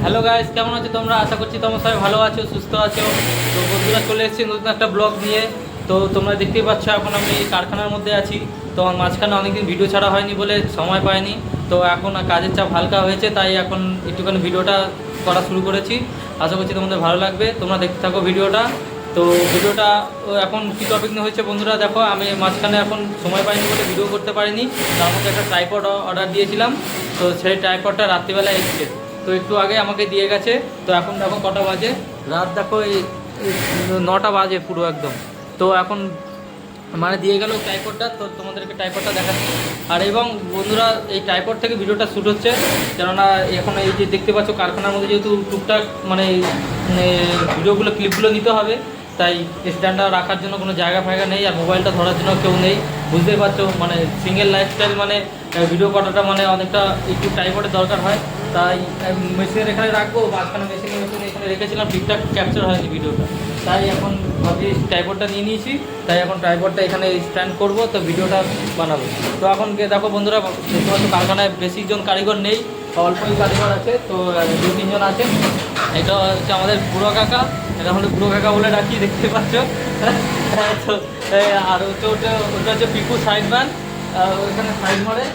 Hello guys, কেমন আছো তোমরা? আশা করছি তোমরা সবাই ভালো আছো, সুস্থ আছো। তো বন্ধুরা চলে এসেছি নতুন একটা ব্লগ নিয়ে। তো তোমরা দেখতেই পাচ্ছ এখন আমি কারখানার মধ্যে আছি। তো আমার মাঝখানে অনেকদিন ভিডিও ছাড়া হয়নি বলে সময় পাইনি। তো এখন কাজের চাপ হালকা হয়েছে, তাই এখন একটুখানি ভিডিওটা করা শুরু করেছি। আশা করছি তোমাদের ভালো লাগবে, তোমরা দেখতে থাকো ভিডিওটা। তো ভিডিওটা এখন কী টপিক নিয়ে হয়েছে বন্ধুরা, দেখো আমি মাঝখানে এখন সময় পাইনি বলে ভিডিও করতে পারিনি। তার মধ্যে একটা ট্রাইপড অর্ডার দিয়েছিলাম, তো সেই ট্রাইপডটা রাত্রিবেলা এসেছে। তো একটু আগে আমাকে দিয়ে গেছে। তো এখন দেখো কটা বাজে, রাত দেখো এই 9টা বাজে পুরো একদম। তো এখন মানে দিয়ে গেল ট্রাইপডটা, তো তোমাদেরকে ট্রাইপডটা দেখাচ্ছি। আর এবং বন্ধুরা এই ট্রাইপড থেকে ভিডিওটা শ্যুট হচ্ছে, কেননা এখন এই যে দেখতে পাচ্ছ কারখানার মধ্যে যেহেতু টুকটাক মানে ভিডিওগুলো ক্লিপগুলো নিতে হবে, তাই স্ট্যান্ডটা রাখার জন্য কোনো জায়গা ফায়গা নেই, আর মোবাইলটা ধরার জন্য কেউ নেই। বুঝতেই পারছো মানে সিঙ্গেল লাইফস্টাইল মানে ভিডিও করাটা মানে অনেকটা একটু ট্রাইপডের দরকার হয়। তাই মেশিনের এখানে রাখবো, মাঝখানে মেশিন এখানে রেখেছিলাম, ঠিকঠাক ক্যাপচার হয়নি ভিডিওটা। তাই এখন ভাবছি ট্রাইপডটা নিয়ে নিয়েছি, তাই এখন ট্রাইপডটা এখানে স্ট্যান্ড করব, তো ভিডিওটা বানাবো। তো এখন দেখো বন্ধুরা, দেখতে পাচ্ছ কারখানায় বেশিজন কারিগর নেই, অল্পই কারিগর আছে। তো 2-3 জন আছে। এটা হচ্ছে আমাদের বুড়ো কাকা, এটা হলে বুড়ো কাকা বলে ডাকি, দেখতে পাচ্ছ। তো আর ওটা হচ্ছে পিকু সাইড ম্যান, ওইখানে সাইড মারে।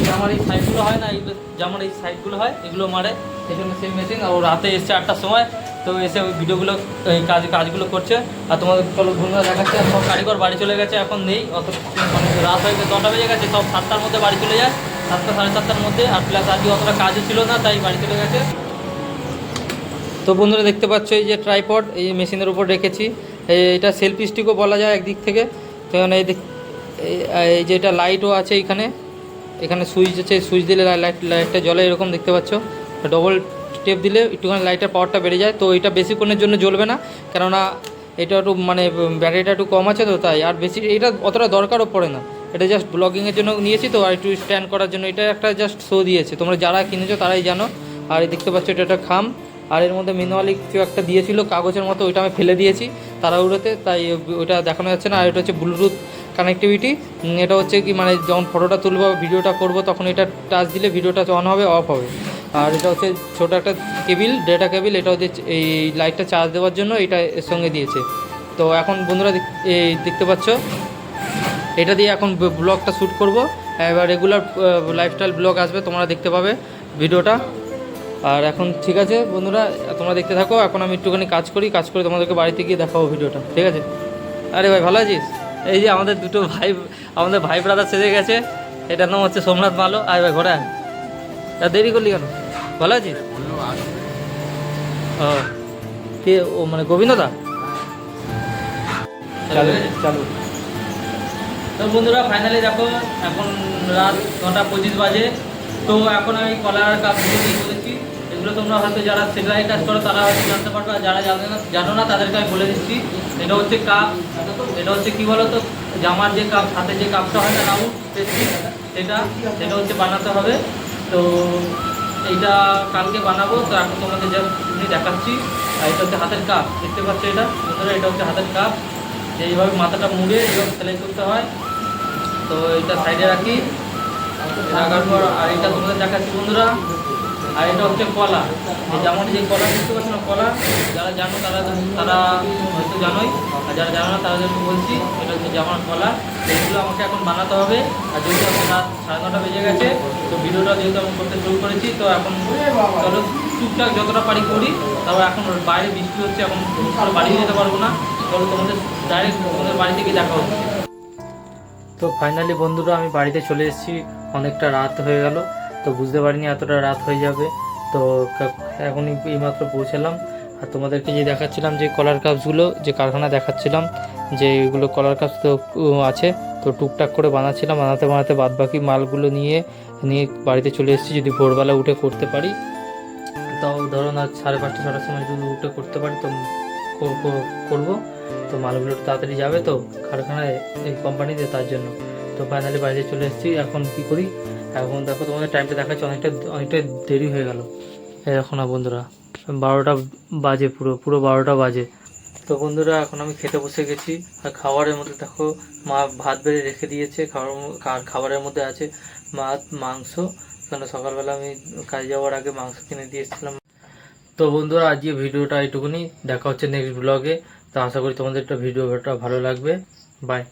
জামার এই সাইডগুলো হয় না, এইগুলো জামার এই সাইডগুলো হয়, এগুলো মারে। এই জন্য সেই মেশিন। আর ও রাতে এসছে 8টার সময়, তো এসে ওই ভিডিওগুলো এই কাজগুলো করছে। আর তোমাদের চলো বন্ধুরা দেখাচ্ছে। আর সব কারিগর বাড়ি চলে গেছে, এখন নেই অত, মানে রাত হয়ে গেছে, 10টা বেজে গেছে। সব 7টার মধ্যে বাড়ি চলে যায়, 7টা সাড়ে 7টার মধ্যে। আর প্লাস আজকে অতটা কাজও ছিল না, তাই বাড়ি চলে গেছে। তো বন্ধুরা দেখতে পাচ্ছ এই যে ট্রাইপড এই মেশিনের উপর রেখেছি। এটা সেলফি স্টিকও বলা যায় একদিক থেকে। তো এই যে এটা লাইটও আছে, এখানে সুইচ আছে, সুইচ দিলে লাইটটা জ্বলে, এরকম দেখতে পাচ্ছ। ডবল টেপ দিলে একটুখানি লাইটের পাওয়ারটা বেড়ে যায়। তো এটা বেশিক্ষণের জন্য জ্বলবে না, কেননা এটা একটু মানে ব্যাটারিটা একটু কম আছে, তো তাই। আর বেশি এটা অতটা দরকারও পড়ে না, এটা জাস্ট ব্লগিংয়ের জন্য নিয়েছি। তো আর একটু স্ট্যান্ড করার জন্য এটা একটা জাস্ট শো দিয়েছে, তোমরা যারা কিনেছো তারাই জানো। আর এই দেখতে পাচ্ছ এটা একটা খাম, আর এর মধ্যে ম্যানুয়ালি কিছু একটা দিয়েছিল কাগজের মতো, ওইটা আমি ফেলে দিয়েছি তাড়াহুড়োতে, তাই ওইটা দেখানো যাচ্ছে না। আর এটা হচ্ছে ব্লুটুথ কানেক্টিভিটি। এটা হচ্ছে কি মানে যখন ফটোটা তুলবো ভিডিওটা করব, তখন এটা টাচ দিলে ভিডিওটা অন হবে অফ হবে। আর এটা হচ্ছে ছোটো একটা কেবিল, ডেটা কেবিল, এটা হচ্ছে এই লাইটটা চার্জ দেওয়ার জন্য এটা এর সঙ্গে দিয়েছে। তো এখন বন্ধুরা এই দেখতে পাচ্ছ, এটা দিয়ে এখন ব্লগটা শ্যুট করব। এবার রেগুলার লাইফস্টাইল ব্লগ আসবে, তোমরা দেখতে পাবে ভিডিওটা। আর এখন ঠিক আছে বন্ধুরা, তোমরা দেখতে থাকো। এখন আমি একটুখানি কাজ করে তোমাদেরকে বাড়িতে গিয়ে দেখাবো ভিডিওটা, ঠিক আছে? আরে ভাই ভালো আছিস? এই যে আমাদের দুটো ভাই, আমাদের ভাই ব্রাদার সেজে গেছে। এটার নাম হচ্ছে সোমনাথ মালো। আয় ভাই ঘোরা, দেরি করলি কেন? ভালো আছিস? ও কে? ও মানে গোবিন্দদা। চালু চালু। তো বন্ধুরা ফাইনালি দেখো এখন রাত 9টা 25 বাজে। তো এখন আমি কলার কাপগুলো দিয়ে করেছি। এগুলো তোমরা হয়তো যারা সেলাই কাজ করো তারা হয়তো জানতে পারবে, আর যারা জানো না তাদেরকে আমি বলে দিচ্ছি। এটা হচ্ছে কাপ, এটা হচ্ছে কী বলো তো, জামার যে কাপ, হাতে যে কাপটা হয় না রাউন্ড সেটা হচ্ছে বানাতে হবে। তো এইটা কালকে বানাবো। তো এখন তোমাদের যা দেখাচ্ছি। আর এটা হচ্ছে হাতের কাপ, দেখতে পাচ্ছ এটা বন্ধুরা, এটা হচ্ছে হাতের কাপ। এইভাবে মাথাটা মুড়ে এইভাবে সেলাই করতে হয়। তো এটা সাইডে রাখি, রাখার পর আর এটা তোমাদের দেখাচ্ছি বন্ধুরা। আর এটা হচ্ছে কলা, এই যেমন যে কলা দেখতে পাচ্ছ না, কলা যারা জানো তারা হয়তো জানোই, আর যারা জানো না তারা জন্য বলছি। এটা হচ্ছে জামার কলা, এইগুলো আমাকে এখন বানাতে হবে। আর যেহেতু এখন রাত 9:30 বেজে গেছে, তো ভিডিওটা যেহেতু আমি করতে শুরু করেছি, তো এখন চলো টুকটাক যতটা পারি করি। তারপর এখন বাইরে বৃষ্টি হচ্ছে, এখন বাড়ি যেতে পারবো না। চলো তোমাদের ডাইরেক্ট তোমাদের বাড়ি থেকে দেখা হচ্ছে। তো ফাইনালি বন্ধুরা আমি বাড়িতে চলে এসেছি, অনেকটা রাত হয়ে গেল। তো বুঝতে পারিনি এতটা রাত হয়ে যাবে। তো এখনই এইমাত্র পৌঁছালাম। আর তোমাদেরকে যে দেখাচ্ছিলাম যে কলার কাপসগুলো, যে কারখানা দেখাচ্ছিলাম যে এগুলো কলার কাপস তো আছে, তো টুকটাক করে বানাতে বাদবাকি মালগুলো নিয়ে বাড়িতে চলে এসেছি। যদি ভোরবেলা উঠে করতে পারি, তাও ধরো না 5:30-6টার সময় যদি উঠে করতে পারি তো করবো। তো মালগুলো তাড়াতাড়ি যাবে তো কারখানায়, এই কোম্পানিতে, তার জন্য। তো ফাইনালি বাড়িতে চলে এসেছি। এখন কি করি, এখন দেখো তোমাদের টাইমটা দেখাচ্ছে, অনেকটা দেরি হয়ে গেল। এখন না বন্ধুরা 12টা বাজে, পুরো 12টা বাজে। তো বন্ধুরা এখন আমি খেতে বসে গেছি। আর খাবারের মধ্যে দেখো মা ভাত বেড়ে রেখে দিয়েছে। খাবারের মধ্যে আছে মাছ, মাংস। কারণ সকালবেলা আমি কাজে যাওয়ার আগে মাংস কিনে দিয়ে এসেছিলাম। তো বন্ধুরা আজকে ভিডিওটা এইটুকুনি, দেখা হচ্ছে নেক্সট ব্লগে। তো আশা করি তোমাদের একটা ভিডিওটা ভালো লাগবে। বাই।